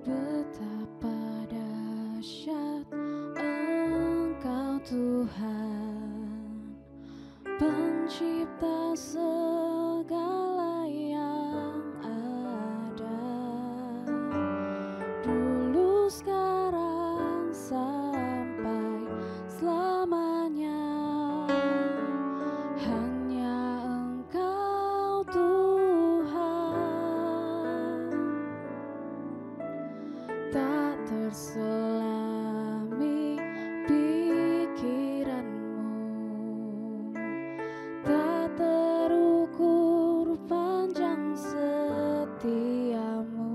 Betapa dahsyat Engkau Tuhan, Pencipta segala yang ada, dulu, sekarang, sampai selamanya. Hanya Engkau Tuhan, tak terselami pikiran-Mu, tak terukur panjang setia-Mu,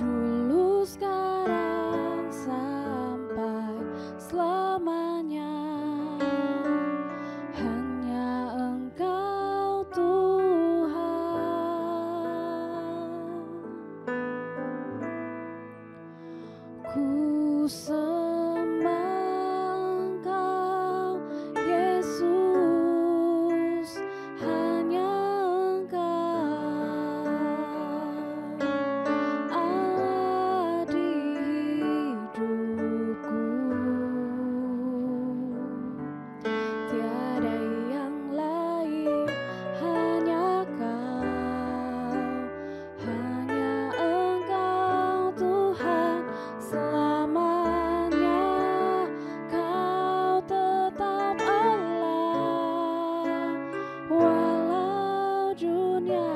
dulu, sekarang, sampai selamanya. Hanya Engkau Tuhan. Ku sembah Engkau, Yesus, hanya Engkau, Allah di hidupku. Tiada yang lain, hanya Kau, hanya Engkau Tuhan. Selamanya Kau tetap Allah, walau dunia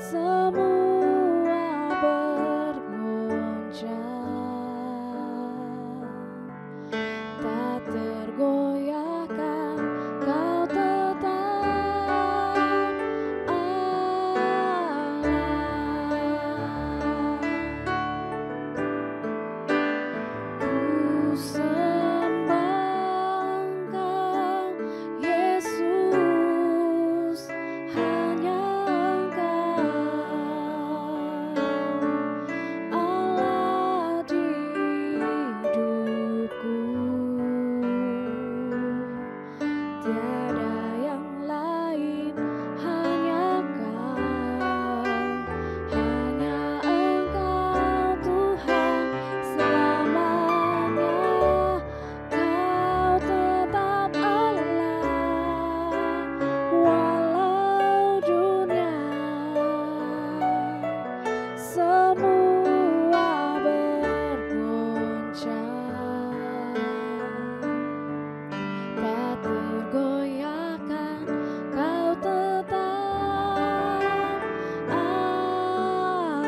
semua bergoncang, tak tergoyahkan Kau tetap Ku sembah Engkau, Yesus, hanya Engkau, Allah di hidupku. Tiada yang lain, hanya Kau, hanya Engkau Tuhan. Selamanya Kau tetap Allah, walau dunia semua bergoncang, tak tergoyahkan Kau tetap Allah,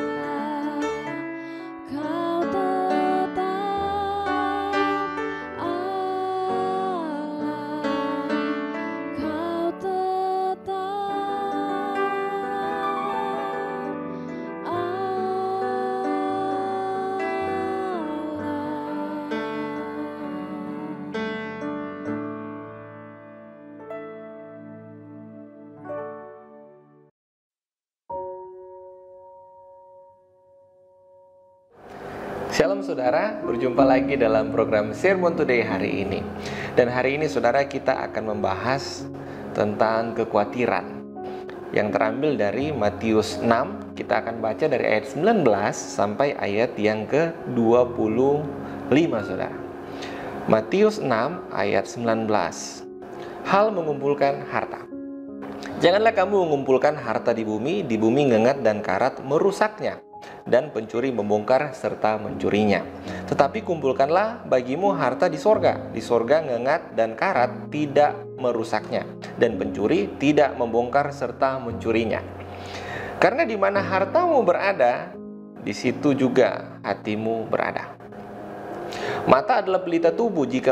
Kau tetap Allah, Kau tetap Shalom saudara, berjumpa lagi dalam program Sermon Today hari ini. Dan hari ini saudara, kita akan membahas tentang kekhawatiran yang terambil dari Matius 6. Kita akan baca dari ayat 19 sampai ayat yang ke-25 saudara. Matius 6 ayat 19. Hal mengumpulkan harta. Janganlah kamu mengumpulkan harta di bumi ngengat dan karat merusaknya, dan pencuri membongkar serta mencurinya. Tetapi kumpulkanlah bagimu harta di sorga ngengat dan karat tidak merusaknya, dan pencuri tidak membongkar serta mencurinya. Karena di mana hartamu berada, di situ juga hatimu berada. Mata adalah pelita tubuh. Jika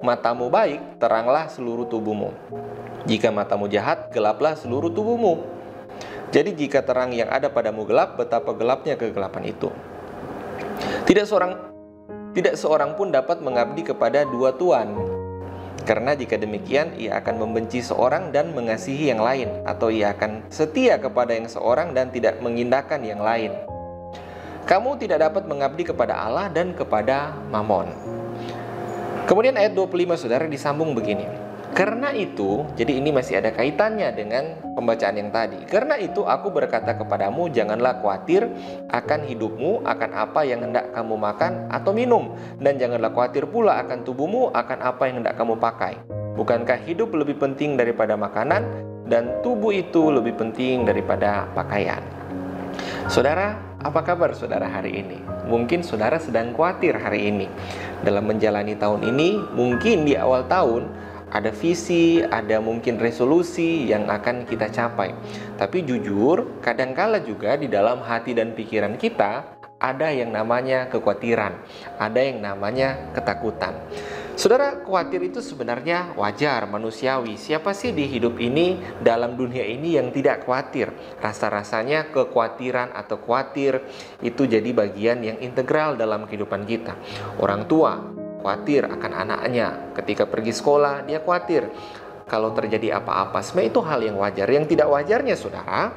matamu baik, teranglah seluruh tubuhmu. Jika matamu jahat, gelaplah seluruh tubuhmu. Jadi jika terang yang ada padamu gelap, betapa gelapnya kegelapan itu. Tidak seorang pun dapat mengabdi kepada dua tuan. Karena jika demikian, ia akan membenci seorang dan mengasihi yang lain, atau ia akan setia kepada yang seorang dan tidak mengindahkan yang lain. Kamu tidak dapat mengabdi kepada Allah dan kepada Mamon. Kemudian ayat 25 saudara disambung begini. Karena itu, jadi ini masih ada kaitannya dengan pembacaan yang tadi. Karena itu aku berkata kepadamu, janganlah khawatir akan hidupmu, akan apa yang hendak kamu makan atau minum. Dan janganlah khawatir pula akan tubuhmu, akan apa yang hendak kamu pakai. Bukankah hidup lebih penting daripada makanan, dan tubuh itu lebih penting daripada pakaian? Saudara, apa kabar saudara hari ini? Mungkin saudara sedang khawatir hari ini. Dalam menjalani tahun ini, mungkin di awal tahun, ada visi, ada mungkin resolusi yang akan kita capai. Tapi jujur, kadangkala juga di dalam hati dan pikiran kita ada yang namanya kekhawatiran, ada yang namanya ketakutan. Saudara, khawatir itu sebenarnya wajar, manusiawi. Siapa sih di hidup ini, dalam dunia ini yang tidak khawatir? Rasa-rasanya kekhawatiran atau khawatir itu jadi bagian yang integral dalam kehidupan kita. Orang tua khawatir akan anaknya, ketika pergi sekolah dia khawatir kalau terjadi apa-apa. Sebenarnya itu hal yang wajar. Yang tidak wajarnya saudara,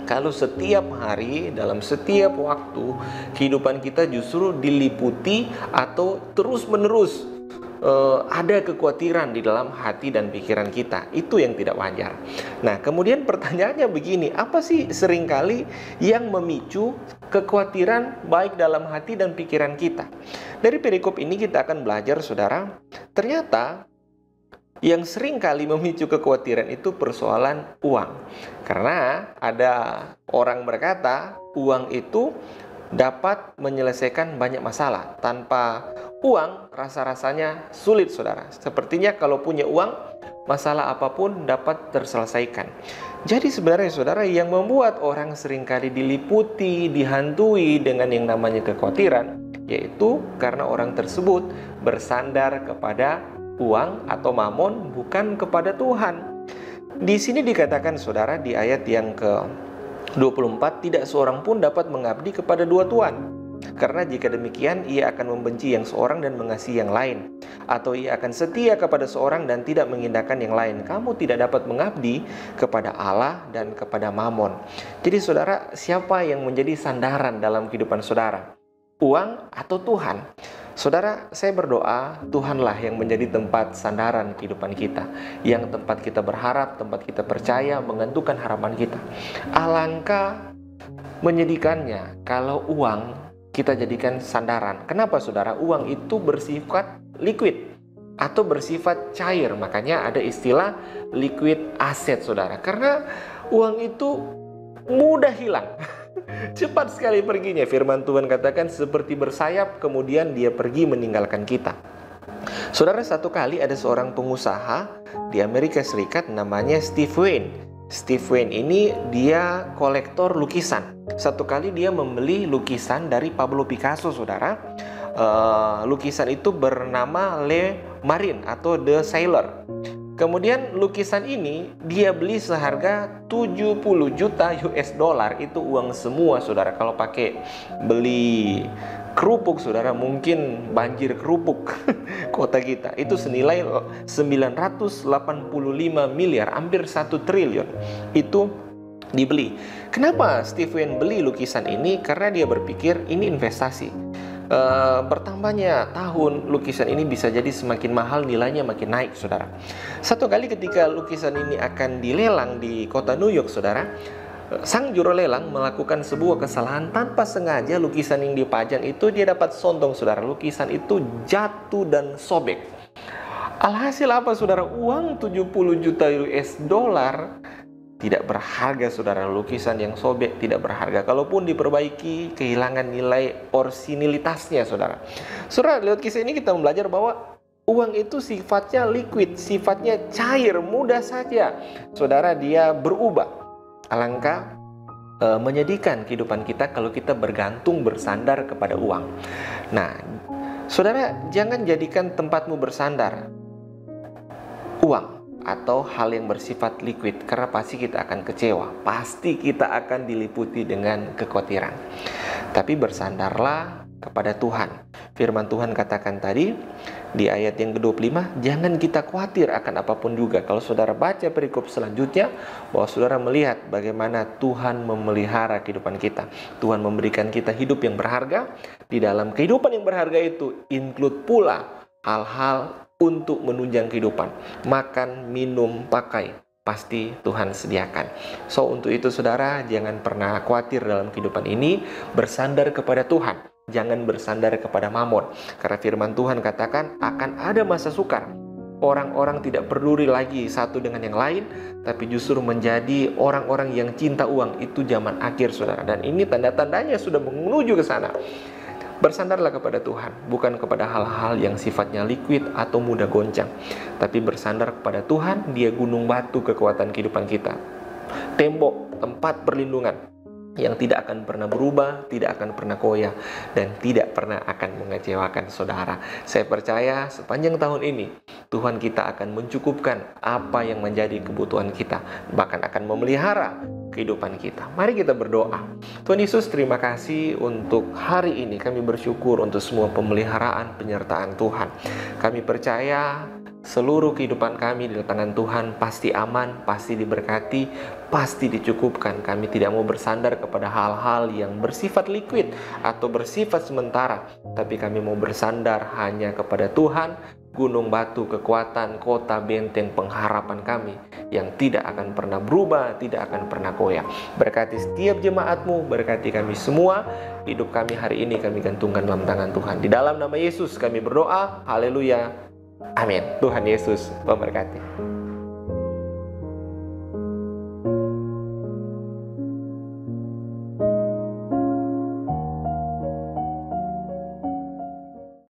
kalau setiap hari, dalam setiap waktu, kehidupan kita justru diliputi atau terus-menerus ada kekhawatiran di dalam hati dan pikiran kita. Itu yang tidak wajar. Nah, kemudian pertanyaannya begini, apa sih seringkali yang memicu kekhawatiran baik dalam hati dan pikiran kita? Dari perikop ini kita akan belajar, saudara, ternyata yang sering kali memicu kekhawatiran itu persoalan uang. Karena ada orang berkata, uang itu dapat menyelesaikan banyak masalah. Tanpa uang, rasa-rasanya sulit, saudara. Sepertinya kalau punya uang, masalah apapun dapat terselesaikan. Jadi sebenarnya, saudara, yang membuat orang seringkali diliputi, dihantui dengan yang namanya kekhawatiran, yaitu karena orang tersebut bersandar kepada uang atau mamon, bukan kepada Tuhan. Di sini dikatakan, saudara, di ayat yang ke-24, tidak seorang pun dapat mengabdi kepada dua tuan. Karena jika demikian, ia akan membenci yang seorang dan mengasihi yang lain. Atau ia akan setia kepada seorang dan tidak mengindahkan yang lain. Kamu tidak dapat mengabdi kepada Allah dan kepada mamon. Jadi saudara, siapa yang menjadi sandaran dalam kehidupan saudara? Uang atau Tuhan? Saudara, saya berdoa Tuhanlah yang menjadi tempat sandaran kehidupan kita, yang tempat kita berharap, tempat kita percaya, menggantungkan harapan kita. Alangkah menyedihkannya kalau uang kita jadikan sandaran. Kenapa saudara? Uang itu bersifat liquid atau bersifat cair. Makanya ada istilah liquid asset, saudara. Karena uang itu mudah hilang. Cepat sekali perginya. Firman Tuhan katakan seperti bersayap, kemudian dia pergi meninggalkan kita. Saudara, satu kali ada seorang pengusaha di Amerika Serikat namanya Steve Wayne. Steve Wayne ini dia kolektor lukisan. Satu kali dia membeli lukisan dari Pablo Picasso, saudara. Lukisan itu bernama Le Marine atau The Sailor. Kemudian lukisan ini dia beli seharga 70 juta US dollar. Itu uang semua, saudara. Kalau pakai beli kerupuk, saudara, mungkin banjir kerupuk kota kita. Itu senilai 985 miliar, hampir 1 triliun. Itu dibeli. Kenapa Steve Wayne beli lukisan ini? Karena dia berpikir ini investasi. Bertambahnya tahun, lukisan ini bisa jadi semakin mahal, nilainya makin naik, saudara. Satu kali ketika lukisan ini akan dilelang di kota New York, saudara, sang juru lelang melakukan sebuah kesalahan. Tanpa sengaja lukisan yang dipajang itu dia dapat sondong, saudara. Lukisan itu jatuh dan sobek. Alhasil apa, saudara? Uang 70 juta US dollar tidak berharga, saudara. Lukisan yang sobek tidak berharga. Kalaupun diperbaiki, kehilangan nilai orisinilitasnya, saudara. Saudara, lewat kisah ini kita belajar bahwa uang itu sifatnya liquid, sifatnya cair, mudah saja, saudara, dia berubah. Alangkah menyedihkan kehidupan kita kalau kita bergantung, bersandar kepada uang. Nah, saudara, jangan jadikan tempatmu bersandar uang atau hal yang bersifat liquid, karena pasti kita akan kecewa, pasti kita akan diliputi dengan kekhawatiran. Tapi bersandarlah kepada Tuhan. Firman Tuhan katakan tadi di ayat yang ke-25, jangan kita khawatir akan apapun juga. Kalau saudara baca perikop selanjutnya, bahwa saudara melihat bagaimana Tuhan memelihara kehidupan kita. Tuhan memberikan kita hidup yang berharga. Di dalam kehidupan yang berharga itu include pula hal-hal untuk menunjang kehidupan. Makan, minum, pakai, pasti Tuhan sediakan. So, untuk itu saudara, jangan pernah khawatir dalam kehidupan ini. Bersandar kepada Tuhan, jangan bersandar kepada mamon. Karena firman Tuhan katakan akan ada masa sukar. Orang-orang tidak peduli lagi satu dengan yang lain, tapi justru menjadi orang-orang yang cinta uang. Itu zaman akhir saudara, dan ini tanda-tandanya sudah menuju ke sana. Bersandarlah kepada Tuhan, bukan kepada hal-hal yang sifatnya liquid atau mudah goncang, tapi bersandar kepada Tuhan. Dia gunung batu kekuatan kehidupan kita, tembok tempat perlindungan yang tidak akan pernah berubah, tidak akan pernah koyak, dan tidak pernah akan mengecewakan saudara. Saya percaya sepanjang tahun ini Tuhan kita akan mencukupkan apa yang menjadi kebutuhan kita, bahkan akan memelihara kehidupan kita. Mari kita berdoa. Tuhan Yesus, terima kasih untuk hari ini. Kami bersyukur untuk semua pemeliharaan, penyertaan Tuhan. Kami percaya seluruh kehidupan kami di tangan Tuhan pasti aman, pasti diberkati, pasti dicukupkan. Kami tidak mau bersandar kepada hal-hal yang bersifat liquid atau bersifat sementara, tapi kami mau bersandar hanya kepada Tuhan, gunung batu kekuatan, kota benteng pengharapan kami yang tidak akan pernah berubah, tidak akan pernah koyak. Berkati setiap jemaat-Mu, berkati kami semua. Hidup kami hari ini kami gantungkan dalam tangan Tuhan. Di dalam nama Yesus kami berdoa. Haleluya. Amin. Tuhan Yesus memberkati.